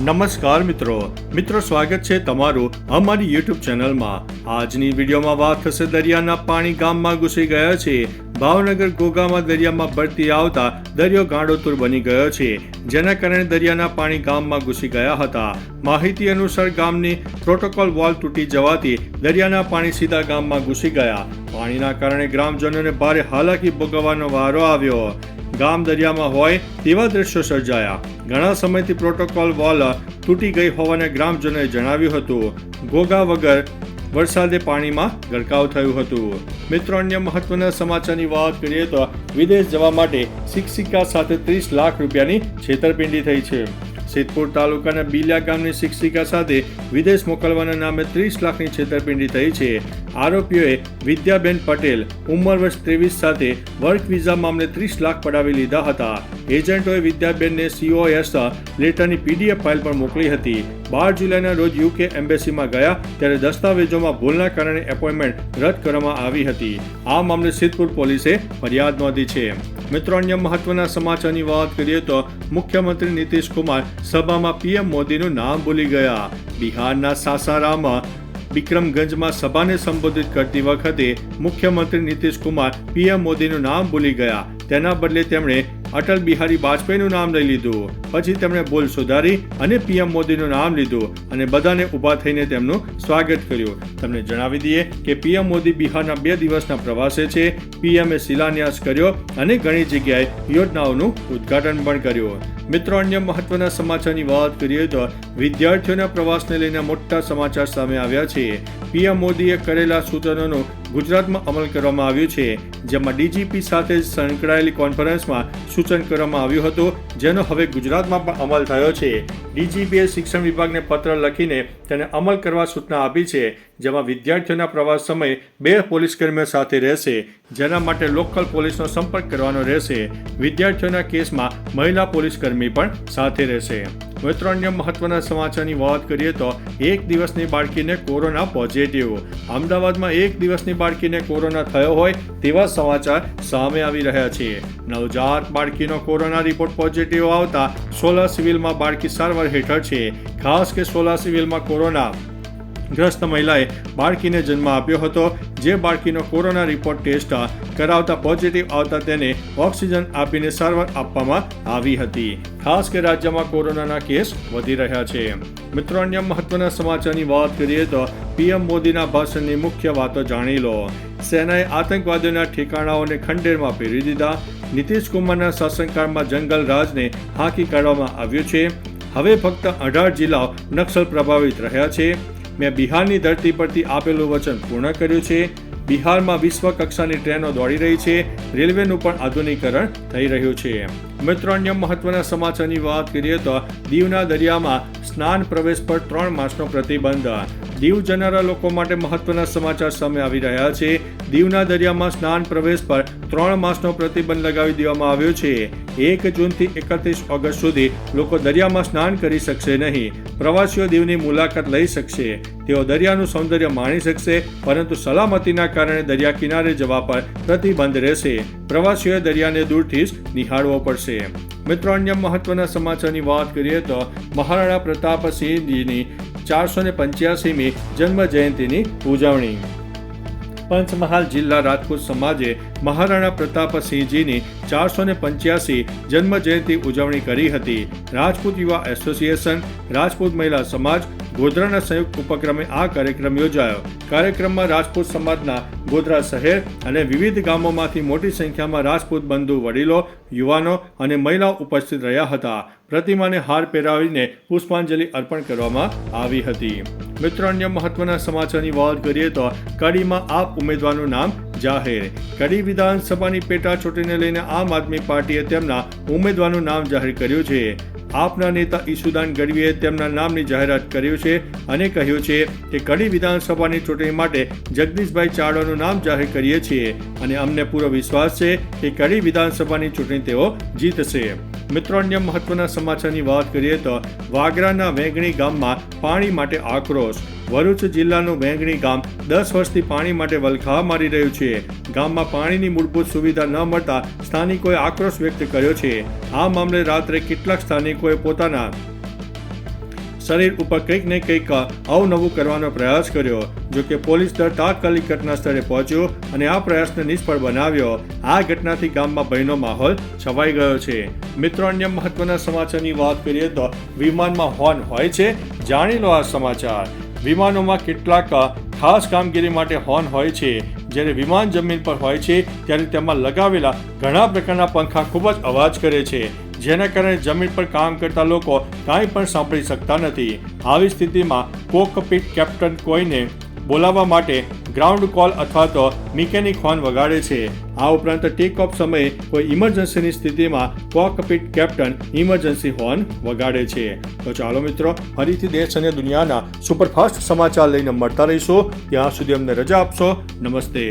નમસ્કાર મિત્રો સ્વાગત છે તમારું અમારી યુટ્યુબ ચેનલમાં। આજની વિડીયોમાં વાત થશે દરિયાના પાણી ગામમાં ઘૂસી ગયા છે। ભાવનગર ઘોઘામાં દરિયામાં ભરતી આવતા દરિયો ગાંડોતુર બની ગયો છે, જેના કારણે દરિયાના પાણી ગામમાં ઘૂસી ગયા હતા। માહિતી અનુસાર ગામની પ્રોટોકોલ વોલ તૂટી જવાથી દરિયાના પાણી સીધા ગામમાં ઘૂસી ગયા। પાણીના કારણે ગ્રામજનોને ભારે હાલાકી ભોગવવાનો વારો આવ્યો। ગામ દરિયામાં હોય તેવા દ્રશ્યો સર્જાયા। ઘણા સમયથી પ્રોટોકોલ વોલ તૂટી ગઈ હોવાને ગ્રામજનોએ જણાવ્યું હતું। ઘોઘા વગર વરસાદે પાણીમાં ગરકાવ થયું હતું। મિત્રો, અન્ય મહત્વના સમાચારની વાત કરીએ તો વિદેશ જવા માટે શિક્ષિકા સાથે 30 લાખ રૂપિયાની છેતરપિંડી થઈ છે। સિદ્ધપુર તાલુકાના બીલિયા ગામની શિક્ષિકા સાથે વિદેશ મોકલવાના નામે 30 લાખની છેતરપિંડી થઈ છે। આરોપીઓએ વિદ્યાબેન પટેલ ઉંમર વર્ષ 23 સાથે વર્ક વિઝા મામલે 30 લાખ પડાવી લીધા હતા। એજન્ટોએ વિદ્યાબેનને COS લેટરની PDF ફાઇલ પણ મોકલી હતી। 12 જુલાઈના રોજ UK એમ્બેસીમાં ગયા ત્યારે દસ્તાવેજોમાં ભૂલના કારણે એપોઇન્ટમેન્ટ રદ કરવામાં આવી હતી। આ મામલે સિદ્ધપુર પોલીસે ફરિયાદ નોંધી છે। મિત્રો, અન્ય મહત્વના સમાચારની વાત કરીએ તો મુખ્યમંત્રી નીતિશ કુમાર સભામાં PM મોદીનું નામ ભૂલી ગયા। બિહારના સાસારામમાં વિક્રમગંજમાં સભાને સંબોધિત કરતી વખતે મુખ્યમંત્રી નીતિશ કુમાર PM મોદીનું નામ ભૂલી ગયા। તેના બદલે તેમણે અટલ બિહારી વાજપેયીનું નામ લઈ લીધું। પછી તેમણે ભૂલ સુધારી અને PM મોદીનું નામ લીધું અને બધાને ઊભા થઈને તેમનું સ્વાગત કર્યું। તમને જણાવી દઈએ કે PM મોદી બિહારના 2 દિવસના પ્રવાસે છે। PMએ શિલાન્યાસ કર્યો અને ઘણી જગ્યાએ યોજનાઓનું ઉદ્ઘાટન પણ કર્યું। મિત્રો, અન્ય મહત્વના સમાચારની વાત કરીએ તો વિદ્યાર્થીઓના પ્રવાસને લઈને મોટા સમાચાર સામે આવ્યા છે। PM મોદીએ કરેલા સૂચનોનું ગુજરાતમાં અમલ કરવામાં આવ્યું છે, જેમાં DGP સાથે સંકળાયેલી કોન્ફરન્સમાં સૂચન કરવામાં આવ્યું હતું, જેનો હવે ગુજરાતમાં પણ અમલ થયો છે। DGPએ શિક્ષણ વિભાગને પત્ર લખીને તેને અમલ કરવા સૂચના આપી છે, જેમાં વિદ્યાર્થીઓના પ્રવાસ સમયે 2 પોલીસકર્મીઓ સાથે રહેશે, જેના માટે લોકલ પોલીસનો સંપર્ક કરવાનો રહેશે। વિદ્યાર્થીઓના કેસમાં મહિલા પોલીસકર્મી પણ સાથે રહેશે। મિત્રો, અન્ય મહત્વના સમાચારની વાત કરીએ તો 1 દિવસની બાળકીને કોરોના પોઝિટિવ। અમદાવાદમાં 1 દિવસની બાળકીને કોરોના થયો હોય તેવા સમાચાર સામે આવી રહ્યા છે। નવજાત બાળકીનો કોરોના રિપોર્ટ પોઝિટિવ આવતા સોલા સિવિલમાં બાળકી સારવાર હેઠળ છે। ખાસ કે સોલા સિવિલમાં કોરોના ગ્રસ્ત મહિલાએ બાળકીને જન્મ આપ્યો હતો, જે બાળકીનો કોરોના રિપોર્ટ ટેસ્ટ કરાવતા પોઝિટિવ આવતા તેને ઓક્સિજન આપીને સારવાર આપવામાં આવી હતી। ખાસ કે રાજ્યમાં કોરોનાના કેસ વધી રહ્યા છે। મિત્રો, અન્ય મહત્વના સમાચારની વાત કરીએ તો PM મોદીના ભાષણની મુખ્ય વાતો જાણી લો। સેનાએ આતંકવાદીઓના ઠેકાણાઓને ખંડેરમાં ફેરવી દીધા। નીતિશ કુમારના શાસનકાળમાં જંગલ રાજને હાંકી કાઢવામાં આવ્યું છે। હવે ફક્ત 18 જિલ્લાઓ નક્સલ પ્રભાવિત રહ્યા છે। મેં બિહારની ધરતી પરથી આપેલું વચન પૂર્ણ કર્યું છે। બિહારમાં વિશ્વ કક્ષાની ટ્રેનો દોડી રહી છે। રેલવેનું પણ આધુનિકરણ થઈ રહ્યું છે। મિત્રો, અન્ય મહત્વના સમાચારની વાત કરીએ તો દીવના દરિયામાં સ્નાન પ્રવેશ પર 3 માસનો પ્રતિબંધ। દીવ જનારા લોકો માટે મહત્વના સમાચાર સામે આવી રહ્યા છે। દીવના દરિયામાં સ્નાન પ્રવેશ પર 3 માસનો પ્રતિબંધ લગાવી દેવામાં આવ્યો છે। 1 જૂનથી 31 ઓગસ્ટ સુધી લોકો દરિયામાં સ્નાન કરી શકશે નહીં। પ્રવાસીઓ દીવની મુલાકાત લઈ શકશે, તેઓ દરિયાનું સૌંદર્ય માણી શકશે, પરંતુ સલામતીના કારણે દરિયા કિનારે જવા પર પ્રતિબંધ રહેશે। પ્રવાસીઓએ દરિયાને દૂરથી જ નિહાળવો પડશે। મિત્રો, અન્ય મહત્વના સમાચારની વાત કરીએ તો મહારાણા પ્રતાપસિંહજીની 485મી જન્મ જયંતિની ઉજવણી। પંચમહાલ જિલ્લા રાજપૂત સમાજે મહારાણા પ્રતાપસિંહજીની 485 જન્મ જયંતિ ઉજવણી કરી હતી। રાજપૂત યુવા એસોસિએશન, રાજપૂત મહિલા સમાજ, ગોધરાના સંયુક્ત ઉપક્રમે આ કાર્યક્રમ યોજાયો। કાર્યક્રમમાં રાજપૂત સમાજના ગોધરા શહેર અને વિવિધ ગામોમાંથી મોટી સંખ્યામાં રાજપૂત બંધુ, વડીલો, યુવાનો અને મહિલાઓ ઉપસ્થિત રહ્યા હતા। પ્રતિમાને હાર પહેરાવીને પુષ્પાંજલિ અર્પણ કરવામાં આવી હતી। મિત્રો, અન્ય મહત્વના સમાચારની વાત કરીએ તો કડીમાં આપ ઉમેદવારનું નામ જાહેર। કડી વિધાનસભાની પેટા ચૂંટણીને લઈને આમ આદમી પાર્ટીએ તેમના ઉમેદવારનું નામ જાહેર કર્યું છે। આપના નેતા ઈશુદાન ગઢવીએ તેમના નામની જાહેરાત કર્યું છે અને કહ્યું છે કે કડી વિધાનસભાની ચૂંટણી માટે જગદીશભાઈ ચાવડાનું નામ જાહેર કરીએ છીએ અને અમને પૂરો વિશ્વાસ છે કે કડી વિધાનસભાની ચૂંટણી તેઓ જીતશે। મિત્રો, અન્ય મહત્વના સમાચારની વાત કરીએ તો વાગરાના વેંગણી ગામમાં પાણી માટે આક્રોશ। ભરૂચ જિલ્લાનું વેંગણી ગામ 10 વર્ષથી પાણી માટે વલખા મારી રહ્યું છે। ગામમાં પાણીની મૂળભૂત સુવિધા ન મળતા સ્થાનિકોએ આક્રોશ વ્યક્ત કર્યો છે। આ મામલે રાત્રે કેટલાક સ્થાનિકોએ પોતાના શરીર ઉપર કંઈક ને કંઈક અવનવું કરવાનો પ્રયાસ કર્યો. જો કે પોલીસ દળ તાત્કાલિક ઘટના સ્થળે પહોંચ્યો અને આ પ્રયાસને નિષ્ફળ બનાવ્યો. આ ઘટનાથી ગામમાં ભયનો માહોલ છવાઈ ગયો છે. મિત્રો, અન્ય મહત્વના સમાચારની વાત કરીએ તો વિમાનમાં હોર્ન હોય છે. જાણી લો આ સમાચાર. વિમાનોમાં કેટલાક ખાસ કામગીરી માટે હોર્ન હોય છે. જ્યારે વિમાન જમીન પર હોય છે ત્યારે તેમાં લગાવેલા ઘણા પ્રકારના પંખા ખૂબ જ અવાજ કરે છે, જેના કારણે જમીન પર કામ કરતા લોકો કાંઈ પણ સાંભળી શકતા નથી. આવી સ્થિતિમાં કોકપિટ કેપ્ટન કોઈને બોલાવવા માટે ગ્રાઉન્ડ કોલ અથવા તો મિકેનિક હોર્ન વગાડે છે. આ ઉપરાંત ટેક ઓફ સમયે કોઈ ઇમરજન્સીની સ્થિતિમાં કોકપિટ કેપ્ટન ઇમરજન્સી હોર્ન વગાડે છે. તો ચાલો મિત્રો, ફરીથી દેશ અને દુનિયાના સુપરફાસ્ટ સમાચાર લઈને મળતા રહીશું. ત્યાં સુધી અમને રજા આપશો. નમસ્તે.